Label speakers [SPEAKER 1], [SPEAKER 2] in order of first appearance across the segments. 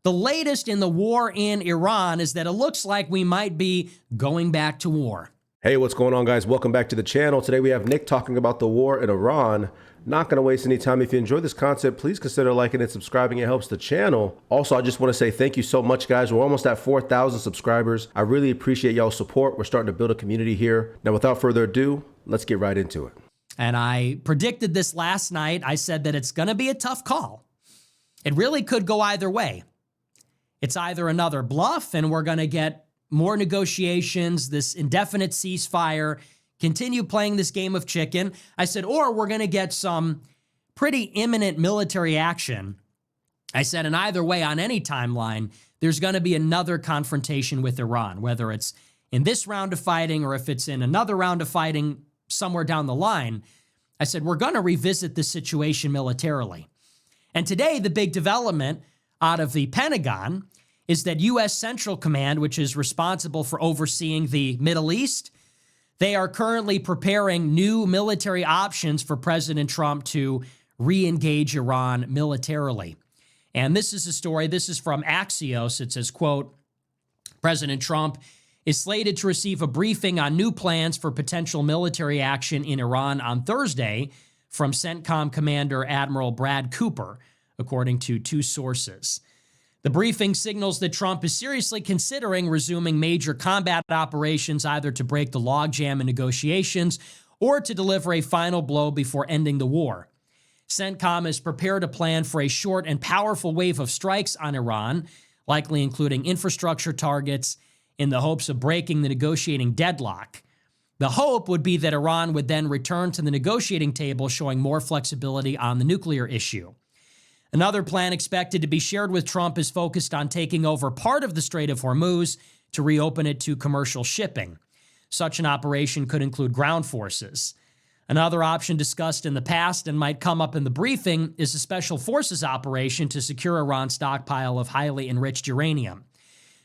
[SPEAKER 1] The latest in the war in Iran is that it looks like we might be going back to war.
[SPEAKER 2] Hey, what's going on, guys? Welcome back to the channel. Today we have Nick talking about the war in Iran. Not going to waste any time. If you enjoy this content, please consider liking and subscribing. It helps the channel. Also, I just want to say thank you so much, guys. We're almost at 4,000 subscribers. I really appreciate y'all's support. We're starting to build a community here. Now, without further ado, let's get right into it.
[SPEAKER 1] And I predicted this last night. I said that it's going to be a tough call. It really could go either way. It's either another bluff and we're going to get more negotiations, this indefinite ceasefire, continue playing this game of chicken. I said, or we're going to get some pretty imminent military action. I said, and either way, on any timeline, there's going to be another confrontation with Iran, whether it's in this round of fighting or if it's in another round of fighting somewhere down the line. I said, we're going to revisit this situation militarily. And today, the big development out of the Pentagon is that U.S. Central Command, which is responsible for overseeing the Middle East, they are currently preparing new military options for President Trump to re-engage Iran militarily. And this is a story, this is from Axios. It says, quote, President Trump is slated to receive a briefing on new plans for potential military action in Iran on Thursday from CENTCOM Commander Admiral Brad Cooper, according to two sources. The briefing signals that Trump is seriously considering resuming major combat operations, either to break the logjam in negotiations or to deliver a final blow before ending the war. CENTCOM has prepared a plan for a short and powerful wave of strikes on Iran, likely including infrastructure targets, in the hopes of breaking the negotiating deadlock. The hope would be that Iran would then return to the negotiating table, showing more flexibility on the nuclear issue. Another plan expected to be shared with Trump is focused on taking over part of the Strait of Hormuz to reopen it to commercial shipping. Such an operation could include ground forces. Another option discussed in the past and might come up in the briefing is a special forces operation to secure Iran's stockpile of highly enriched uranium.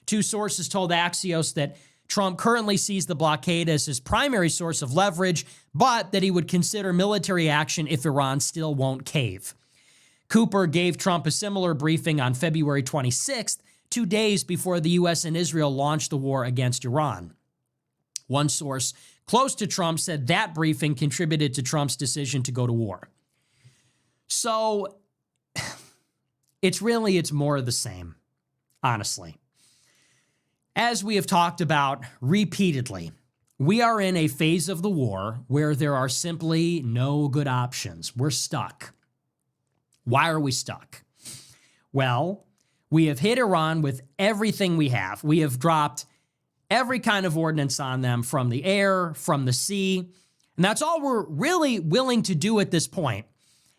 [SPEAKER 1] Two sources told Axios that Trump currently sees the blockade as his primary source of leverage, but that he would consider military action if Iran still won't cave. Cooper gave Trump a similar briefing on February 26th, 2 days before the U.S. and Israel launched the war against Iran. One source close to Trump said that briefing contributed to Trump's decision to go to war. So it's more of the same, honestly. As we have talked about repeatedly, we are in a phase of the war where there are simply no good options. We're stuck. Why are we stuck? Well, we have hit Iran with everything we have. We have dropped every kind of ordnance on them from the air, from the sea. And that's all we're really willing to do at this point,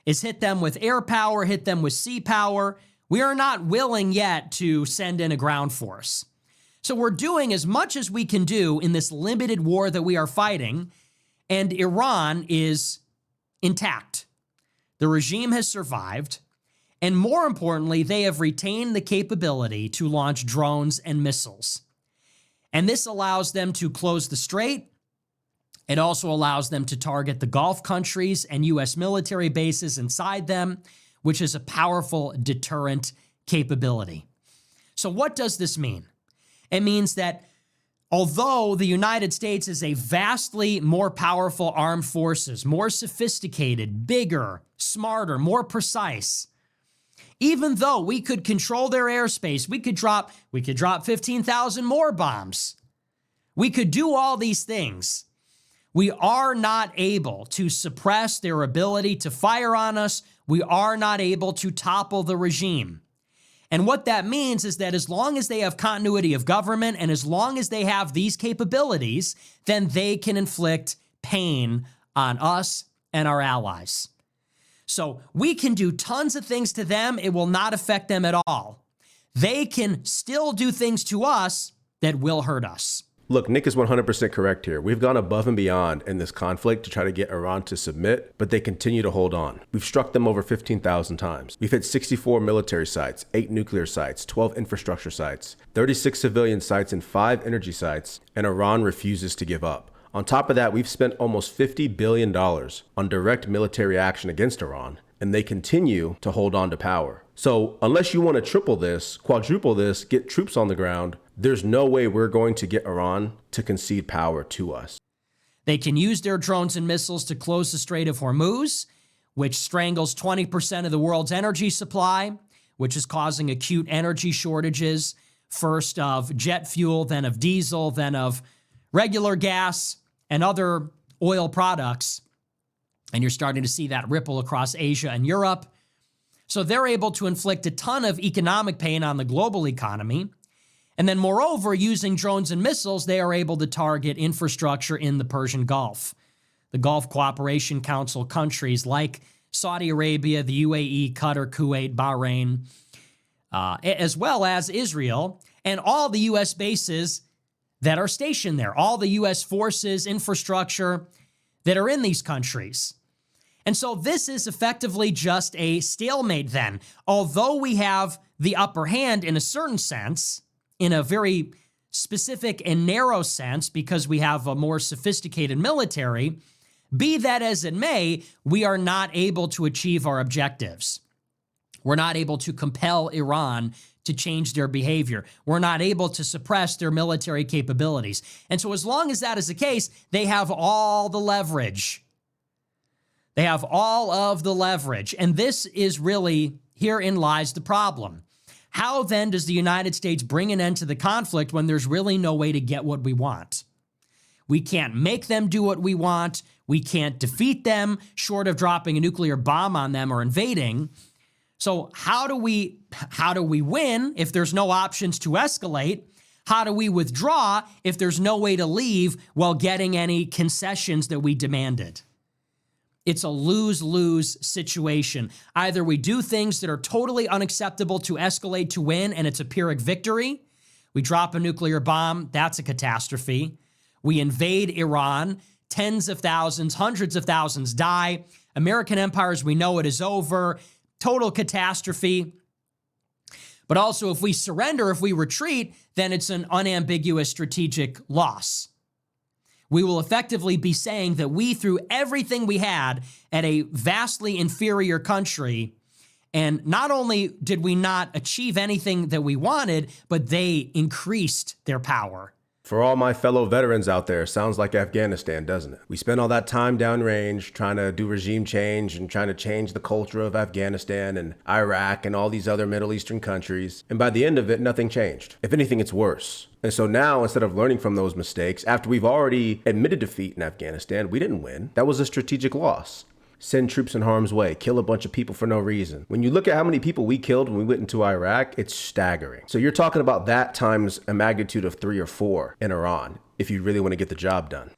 [SPEAKER 1] is hit them with air power, hit them with sea power. We are not willing yet to send in a ground force. So we're doing as much as we can do in this limited war that we are fighting, and Iran is intact. The regime has survived, and more importantly, they have retained the capability to launch drones and missiles. And this allows them to close the strait. It also allows them to target the Gulf countries and U.S. military bases inside them, which is a powerful deterrent capability. So what does this mean? It means that although the United States is a vastly more powerful armed forces, more sophisticated, bigger, smarter, more precise, even though we could control their airspace, we could drop 15,000 more bombs. We could do all these things. We are not able to suppress their ability to fire on us. We are not able to topple the regime. And what that means is that as long as they have continuity of government and as long as they have these capabilities, then they can inflict pain on us and our allies. So we can do tons of things to them. It will not affect them at all. They can still do things to us that will hurt us.
[SPEAKER 2] Look, Nick is 100% correct here. We've gone above and beyond in this conflict to try to get Iran to submit, but they continue to hold on. We've struck them over 15,000 times. We've hit 64 military sites, 8 nuclear sites, 12 infrastructure sites, 36 civilian sites, and 5 energy sites, and Iran refuses to give up. On top of that, we've spent almost $50 billion on direct military action against Iran, and they continue to hold on to power. So unless you want to triple this, quadruple this, get troops on the ground, there's no way we're going to get Iran to concede power to us.
[SPEAKER 1] They can use their drones and missiles to close the Strait of Hormuz, which strangles 20% of the world's energy supply, which is causing acute energy shortages, first of jet fuel, then of diesel, then of regular gas and other oil products. And you're starting to see that ripple across Asia and Europe. So they're able to inflict a ton of economic pain on the global economy. And then moreover, using drones and missiles, they are able to target infrastructure in the Persian Gulf. The Gulf Cooperation Council countries like Saudi Arabia, the UAE, Qatar, Kuwait, Bahrain, as well as Israel, and all the U.S. bases that are stationed there, all the U.S. forces, infrastructure that are in these countries. And so this is effectively just a stalemate then. Although we have the upper hand in a certain sense, in a very specific and narrow sense, because we have a more sophisticated military, be that as it may, we are not able to achieve our objectives. We're not able to compel Iran to change their behavior. We're not able to suppress their military capabilities. And so as long as that is the case, they have all the leverage. They have all of the leverage. And this is really, herein lies the problem. How then does the United States bring an end to the conflict when there's really no way to get what we want? We can't make them do what we want. We can't defeat them short of dropping a nuclear bomb on them or invading. So how do we win if there's no options to escalate? How do we withdraw if there's no way to leave while getting any concessions that we demanded? It's a lose-lose situation. Either we do things that are totally unacceptable to escalate to win, and it's a Pyrrhic victory. We drop a nuclear bomb, that's a catastrophe. We invade Iran, tens of thousands, hundreds of thousands die. American empire as we know it is over. Total catastrophe. But also, if we surrender, if we retreat, then it's an unambiguous strategic loss. We will effectively be saying that we threw everything we had at a vastly inferior country, and not only did we not achieve anything that we wanted, but they increased their power.
[SPEAKER 2] For all my fellow veterans out there, sounds like Afghanistan, doesn't it? We spent all that time downrange trying to do regime change and trying to change the culture of Afghanistan and Iraq and all these other Middle Eastern countries. And by the end of it, nothing changed. If anything, it's worse. And so now, instead of learning from those mistakes, after we've already admitted defeat in Afghanistan, we didn't win. That was a strategic loss. Send troops in harm's way, kill a bunch of people for no reason. When you look at how many people we killed when we went into Iraq, it's staggering. So you're talking about that times a magnitude of 3 or 4 in Iran, if you really want to get the job done.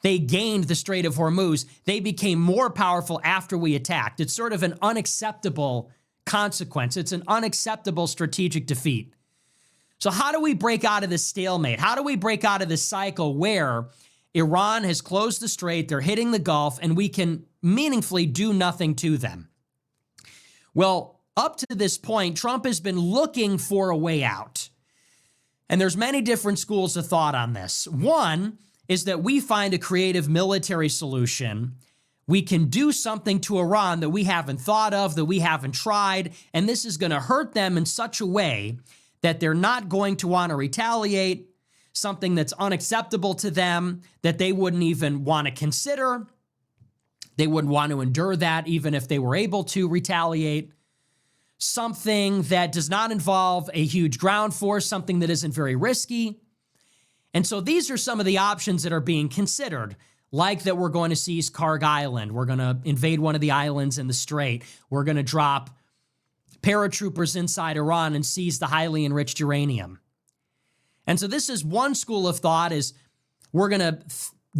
[SPEAKER 1] They gained the Strait of Hormuz. They became more powerful after we attacked. It's sort of an unacceptable consequence. It's an unacceptable strategic defeat. So how do we break out of this stalemate? How do we break out of this cycle where Iran has closed the strait, they're hitting the Gulf, and we can meaningfully do nothing to them? Well, up to this point, Trump has been looking for a way out. And there's many different schools of thought on this. One is that we find a creative military solution. We can do something to Iran that we haven't thought of, that we haven't tried, and this is going to hurt them in such a way that they're not going to want to retaliate, something that's unacceptable to them, that they wouldn't even want to consider. They wouldn't want to endure that even if they were able to retaliate. Something that does not involve a huge ground force, something that isn't very risky. And so these are some of the options that are being considered, like that we're going to seize Karg Island. We're going to invade one of the islands in the strait. We're going to drop paratroopers inside Iran and seize the highly enriched uranium. And so this is one school of thought, is we're going to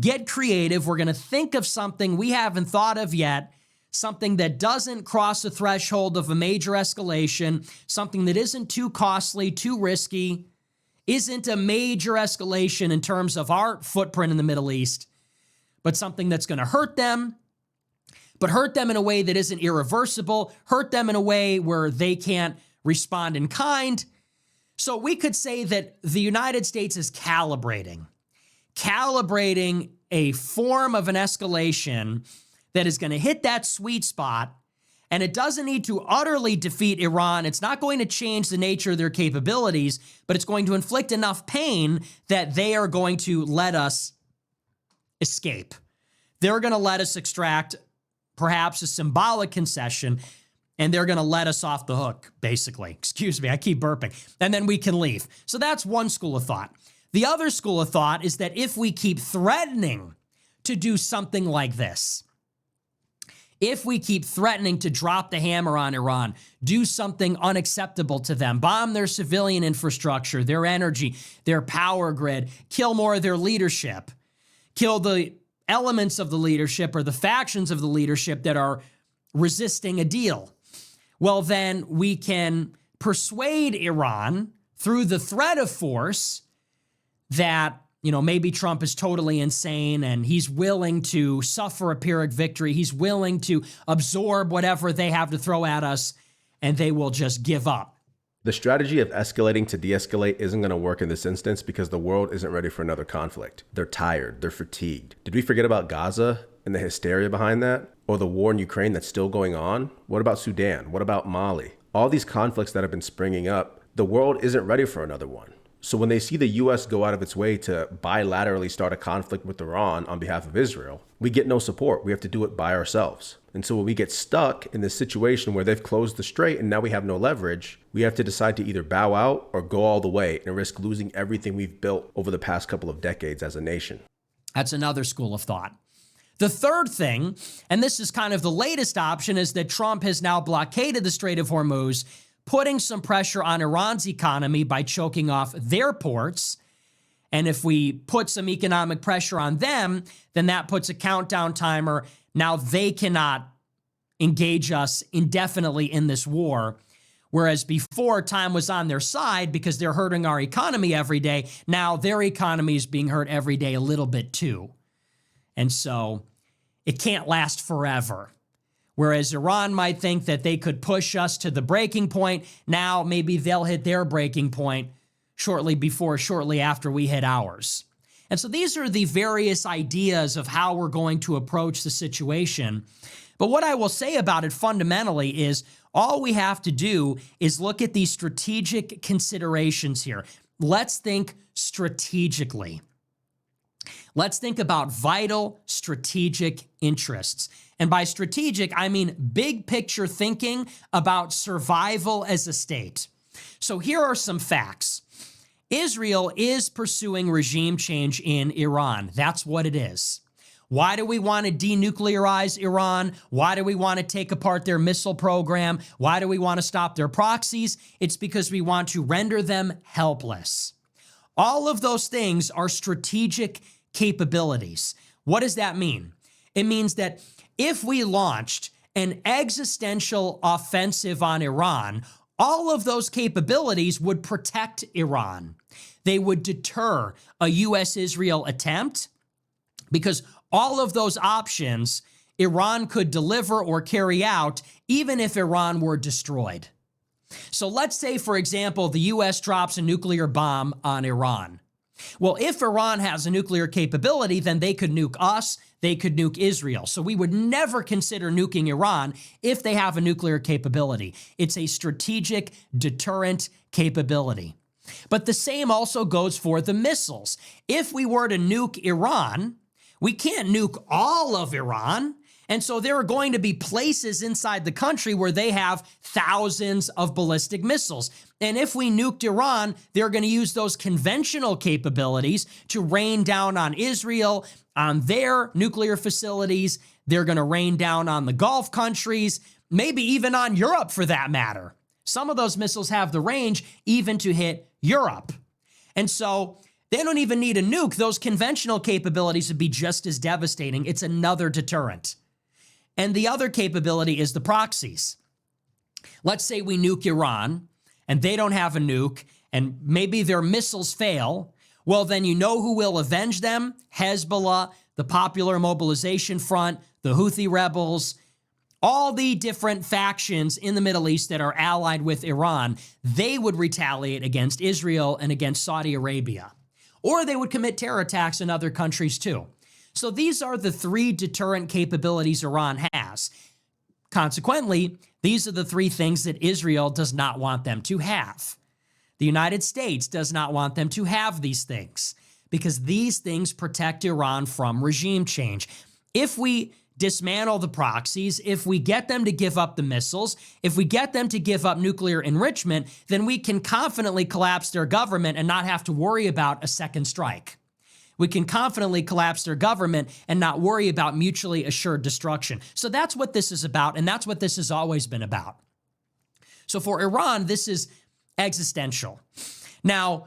[SPEAKER 1] get creative. We're going to think of something we haven't thought of yet, something that doesn't cross the threshold of a major escalation, something that isn't too costly, too risky, isn't a major escalation in terms of our footprint in the Middle East, but something that's going to hurt them, but hurt them in a way that isn't irreversible, hurt them in a way where they can't respond in kind. So we could say that the United States is calibrating a form of an escalation that is going to hit that sweet spot And it doesn't need to utterly defeat Iran. It's not going to change the nature of their capabilities, but it's going to inflict enough pain that they are going to let us escape. They're going to let us extract perhaps a symbolic concession, and they're going to let us off the hook, basically. Excuse me, I keep burping. And then we can leave. So that's one school of thought. The other school of thought is that if we keep threatening to do something like this, if we keep threatening to drop the hammer on Iran, do something unacceptable to them, bomb their civilian infrastructure, their energy, their power grid, kill more of their leadership, kill the elements of the leadership or the factions of the leadership that are resisting a deal, well, then we can persuade Iran through the threat of force that, maybe Trump is totally insane and he's willing to suffer a Pyrrhic victory. He's willing to absorb whatever they have to throw at us, and they will just give up.
[SPEAKER 2] The strategy of escalating to de-escalate isn't going to work in this instance because the world isn't ready for another conflict. They're tired. They're fatigued. Did we forget about Gaza and the hysteria behind that? Or the war in Ukraine that's still going on? What about Sudan? What about Mali? All these conflicts that have been springing up, the world isn't ready for another one. So when they see the U.S. go out of its way to bilaterally start a conflict with Iran on behalf of Israel, we get no support. We have to do it by ourselves. And so when we get stuck in this situation where they've closed the strait and now we have no leverage, we have to decide to either bow out or go all the way and risk losing everything we've built over the past couple of decades as a nation.
[SPEAKER 1] That's another school of thought. The third thing, and this is kind of the latest option, is that Trump has now blockaded the Strait of Hormuz, putting some pressure on Iran's economy by choking off their ports. And if we put some economic pressure on them, then that puts a countdown timer. Now they cannot engage us indefinitely in this war. Whereas before, time was on their side because they're hurting our economy every day. Now their economy is being hurt every day a little bit too. And so it can't last forever. Whereas Iran might think that they could push us to the breaking point, now maybe they'll hit their breaking point shortly after we hit ours. And so these are the various ideas of how we're going to approach the situation. But what I will say about it fundamentally is all we have to do is look at these strategic considerations here. Let's think strategically. Let's think about vital strategic interests. And by strategic, I mean big picture thinking about survival as a state. So here are some facts. Israel is pursuing regime change in Iran. That's what it is. Why do we want to denuclearize Iran? Why do we want to take apart their missile program? Why do we want to stop their proxies? It's because we want to render them helpless. All of those things are strategic capabilities. What does that mean? It means that if we launched an existential offensive on Iran, all of those capabilities would protect Iran. They would deter a U.S.-Israel attempt because all of those options Iran could deliver or carry out even if Iran were destroyed. So let's say, for example, the U.S. drops a nuclear bomb on Iran. Well, if Iran has a nuclear capability, then they could nuke us, they could nuke Israel. So we would never consider nuking Iran if they have a nuclear capability. It's a strategic deterrent capability. But the same also goes for the missiles. If we were to nuke Iran, we can't nuke all of Iran. And so there are going to be places inside the country where they have thousands of ballistic missiles. And if we nuked Iran, they're going to use those conventional capabilities to rain down on Israel, on their nuclear facilities. They're going to rain down on the Gulf countries, maybe even on Europe for that matter. Some of those missiles have the range even to hit Europe. And so they don't even need a nuke. Those conventional capabilities would be just as devastating. It's another deterrent. And the other capability is the proxies. Let's say we nuke Iran and they don't have a nuke and maybe their missiles fail. Well, then you know who will avenge them? Hezbollah, the Popular Mobilization Front, the Houthi rebels, all the different factions in the Middle East that are allied with Iran. They would retaliate against Israel and against Saudi Arabia. Or they would commit terror attacks in other countries too. So these are the three deterrent capabilities Iran has. Consequently, these are the three things that Israel does not want them to have. The United States does not want them to have these things because these things protect Iran from regime change. If we dismantle the proxies, if we get them to give up the missiles, if we get them to give up nuclear enrichment, then we can confidently collapse their government and not have to worry about a second strike. We can confidently collapse their government and not worry about mutually assured destruction. So that's what this is about, and that's what this has always been about. So for Iran, this is existential. Now,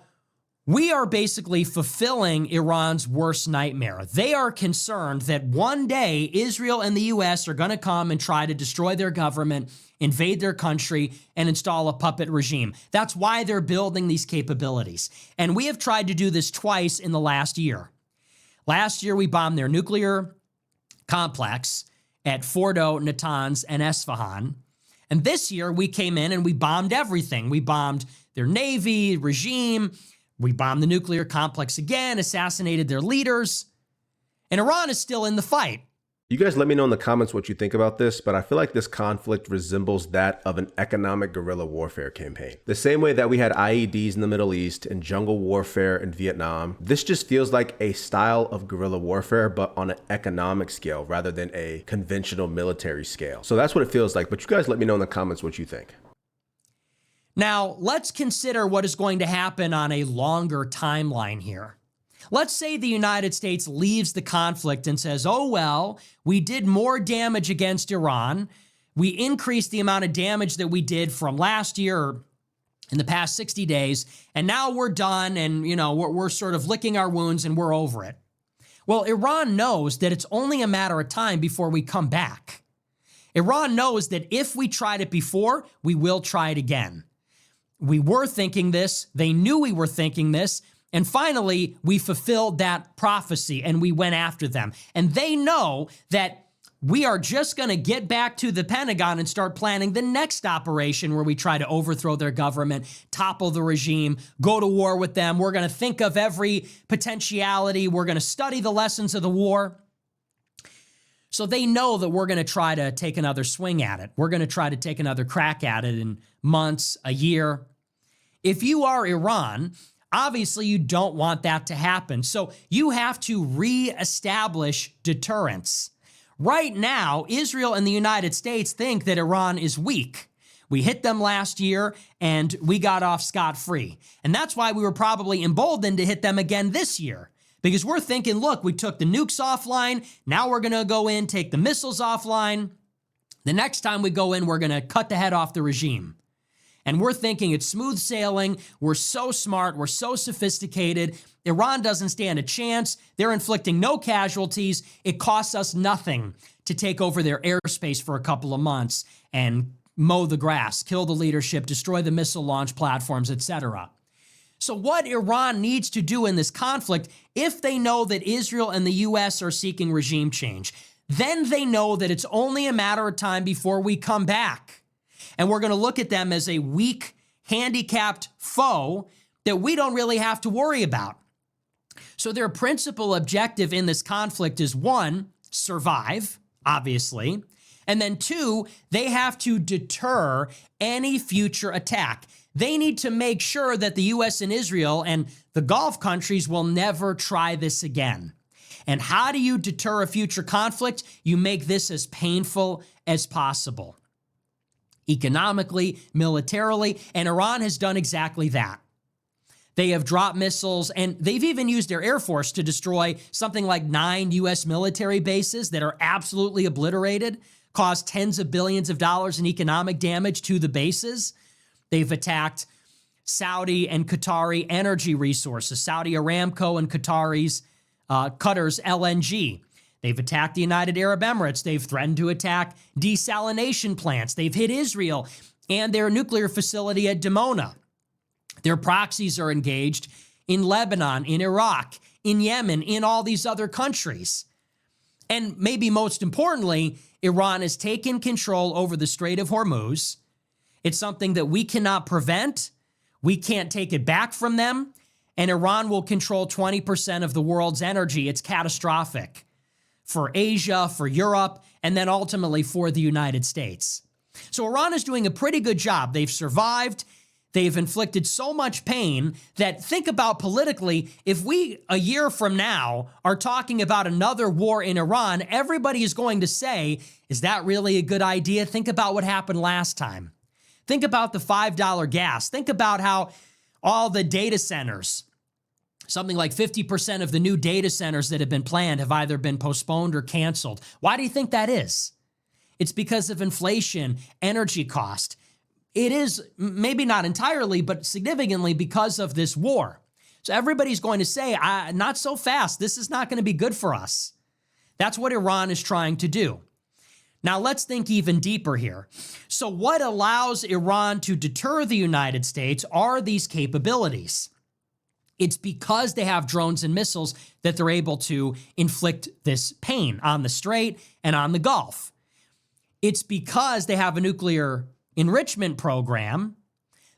[SPEAKER 1] we are basically fulfilling Iran's worst nightmare. They are concerned that one day Israel and the US are going to come and try to destroy their government, invade their country, and install a puppet regime. That's why they're building these capabilities. And we have tried to do this twice in the last year. Last year, we bombed their nuclear complex at Fordo, Natanz, and Esfahan. And this year, we came in and we bombed everything. We bombed their navy, regime. We bombed the nuclear complex again, assassinated their leaders. And Iran is still in the fight.
[SPEAKER 2] You guys let me know in the comments what you think about this, but I feel like this conflict resembles that of an economic guerrilla warfare campaign. The same way that we had IEDs in the Middle East and jungle warfare in Vietnam, this just feels like a style of guerrilla warfare, but on an economic scale rather than a conventional military scale. So that's what it feels like, but you guys let me know in the comments what you think.
[SPEAKER 1] Now, let's consider what is going to happen on a longer timeline here. Let's say the United States leaves the conflict and says, oh, well, we did more damage against Iran. We increased the amount of damage that we did from last year or in the past 60 days, and now we're done and, we're sort of licking our wounds and we're over it. Well, Iran knows that it's only a matter of time before we come back. Iran knows that if we tried it before, we will try it again. We were thinking this. They knew we were thinking this. And finally, we fulfilled that prophecy and we went after them. And they know that we are just going to get back to the Pentagon and start planning the next operation where we try to overthrow their government, topple the regime, go to war with them. We're going to think of every potentiality. We're going to study the lessons of the war. So they know that we're going to try to take another swing at it. We're going to try to take another crack at it in months, a year. If you are Iran, obviously, you don't want that to happen. So you have to reestablish deterrence. Right now, Israel and the United States think that Iran is weak. We hit them last year and we got off scot-free. And that's why we were probably emboldened to hit them again this year. Because we're thinking, look, we took the nukes offline. Now we're going to go in, take the missiles offline. The next time we go in, we're going to cut the head off the regime. And we're thinking it's smooth sailing. We're so smart. We're so sophisticated. Iran doesn't stand a chance. They're inflicting no casualties. It costs us nothing to take over their airspace for a couple of months and mow the grass, kill the leadership, destroy the missile launch platforms, etc. So what Iran needs to do in this conflict, if they know that Israel and the US are seeking regime change, then they know that it's only a matter of time before we come back. And we're going to look at them as a weak, handicapped foe that we don't really have to worry about. So their principal objective in this conflict is, one, survive, obviously. And then two, they have to deter any future attack. They need to make sure that the US and Israel and the Gulf countries will never try this again. And how do you deter a future conflict? You make this as painful as possible. Economically, militarily, and Iran has done exactly that. They have dropped missiles, and they've even used their Air Force to destroy something like 9 U.S. military bases that are absolutely obliterated, caused tens of billions of dollars in economic damage to the bases. They've attacked Saudi and Qatari energy resources, Saudi Aramco and Qatar's LNG. They've attacked the United Arab Emirates. They've threatened to attack desalination plants. They've hit Israel and their nuclear facility at Dimona. Their proxies are engaged in Lebanon, in Iraq, in Yemen, in all these other countries. And maybe most importantly, Iran has taken control over the Strait of Hormuz. It's something that we cannot prevent. We can't take it back from them. And Iran will control 20% of the world's energy. It's catastrophic for Asia, for Europe, and then ultimately for the United States. So Iran is doing a pretty good job. They've survived. They've inflicted so much pain that, think about politically, if we a year from now are talking about another war in Iran, everybody is going to say, is that really a good idea? Think about what happened last time. Think about the $5 gas. Think about how all the data centers, something like 50% of the new data centers that have been planned have either been postponed or canceled. Why do you think that is? It's because of inflation, energy cost. It is maybe not entirely, but significantly because of this war. So everybody's going to say, not so fast. This is not going to be good for us. That's what Iran is trying to do. Now let's think even deeper here. So what allows Iran to deter the United States are these capabilities. It's because they have drones and missiles that they're able to inflict this pain on the Strait and on the Gulf. It's because they have a nuclear enrichment program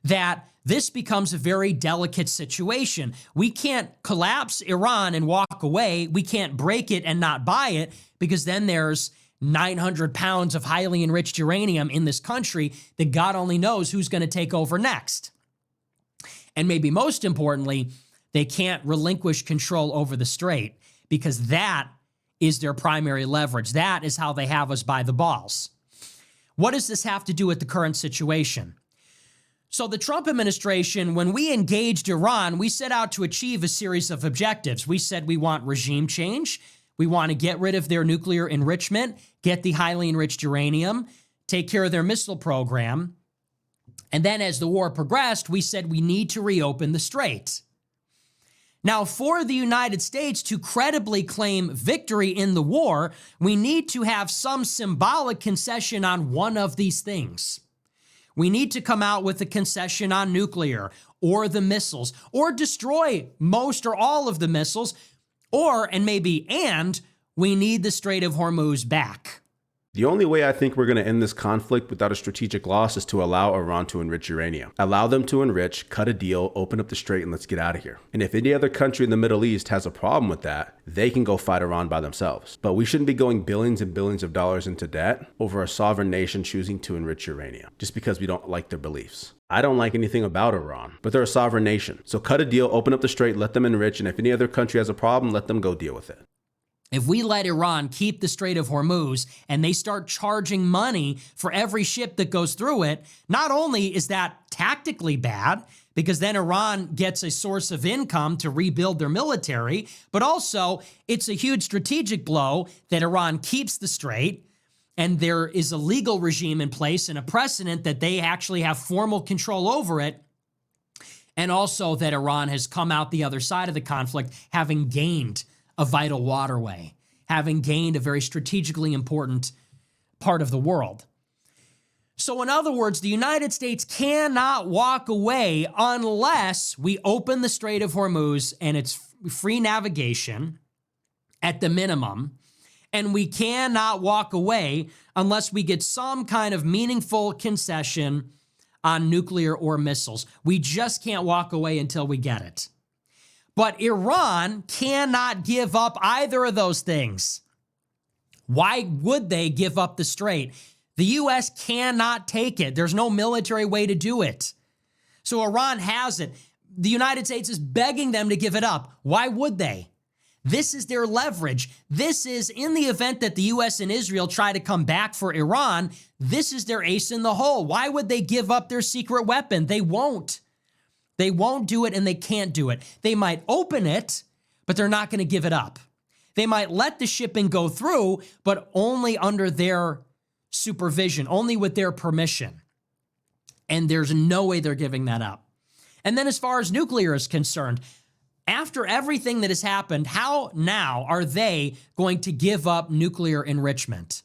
[SPEAKER 1] that this becomes a very delicate situation. We can't collapse Iran and walk away. We can't break it and not buy it, because then there's 900 pounds of highly enriched uranium in this country that God only knows who's going to take over next. And maybe most importantly, they can't relinquish control over the Strait, because that is their primary leverage. That is how they have us by the balls. What does this have to do with the current situation? So the Trump administration, when we engaged Iran, we set out to achieve a series of objectives. We said we want regime change. We want to get rid of their nuclear enrichment, get the highly enriched uranium, take care of their missile program. And then as the war progressed, we said we need to reopen the Strait. Now, for the United States to credibly claim victory in the war, we need to have some symbolic concession on one of these things. We need to come out with a concession on nuclear or the missiles, or destroy most or all of the missiles, and we need the Strait of Hormuz back.
[SPEAKER 2] The only way I think we're going to end this conflict without a strategic loss is to allow Iran to enrich uranium. Allow them to enrich, cut a deal, open up the Strait, and let's get out of here. And if any other country in the Middle East has a problem with that, they can go fight Iran by themselves. But we shouldn't be going billions and billions of dollars into debt over a sovereign nation choosing to enrich uranium just because we don't like their beliefs. I don't like anything about Iran, but they're a sovereign nation. So cut a deal, open up the Strait, let them enrich, and if any other country has a problem, let them go deal with it.
[SPEAKER 1] If we let Iran keep the Strait of Hormuz and they start charging money for every ship that goes through it, not only is that tactically bad, because then Iran gets a source of income to rebuild their military, but also it's a huge strategic blow that Iran keeps the Strait and there is a legal regime in place and a precedent that they actually have formal control over it, and also that Iran has come out the other side of the conflict having gained a vital waterway, having gained a very strategically important part of the world. So in other words, the United States cannot walk away unless we open the Strait of Hormuz and its free navigation at the minimum, and we cannot walk away unless we get some kind of meaningful concession on nuclear or missiles. We just can't walk away until we get it. But Iran cannot give up either of those things. Why would they give up the Strait? The U.S. cannot take it. There's no military way to do it. So Iran has it. The United States is begging them to give it up. Why would they? This is their leverage. This is, in the event that the U.S. and Israel try to come back for Iran, this is their ace in the hole. Why would they give up their secret weapon? They won't. They won't do it, and they can't do it. They might open it, but they're not going to give it up. They might let the shipping go through, but only under their supervision, only with their permission. And there's no way they're giving that up. And then as far as nuclear is concerned, after everything that has happened, how now are they going to give up nuclear enrichment?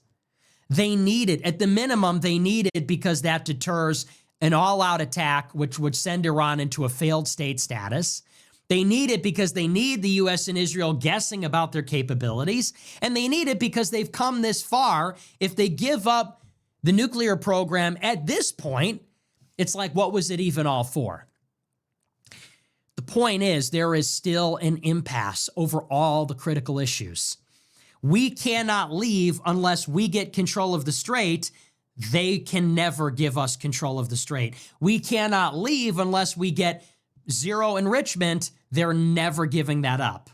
[SPEAKER 1] They need it. At the minimum, they need it because that deters an all-out attack, which would send Iran into a failed state status. They need it because they need the U.S. and Israel guessing about their capabilities. And they need it because they've come this far. If they give up the nuclear program at this point, it's like, what was it even all for? The point is, there is still an impasse over all the critical issues. We cannot leave unless we get control of the strait. They can never give us control of the strait. We cannot leave unless we get zero enrichment. They're never giving that up.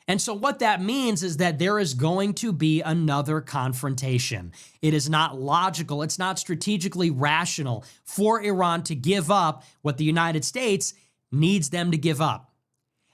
[SPEAKER 1] And so what that means is that there is going to be another confrontation. It is not logical. It's not strategically rational for Iran to give up what the United States needs them to give up.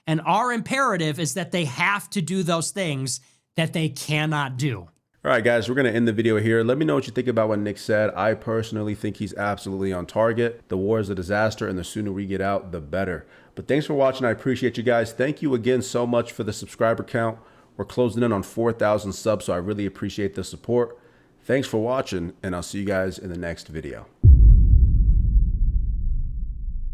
[SPEAKER 1] And our imperative is that they have to do those things that they cannot do.
[SPEAKER 2] All right, guys, we're going to end the video here. Let me know what you think about what Nick said. I personally think he's absolutely on target. The war is a disaster, and the sooner we get out, the better. But thanks for watching. I appreciate you guys. Thank you again so much for the subscriber count. We're closing in on 4,000 subs, so I really appreciate the support. Thanks for watching, and I'll see you guys in the next video.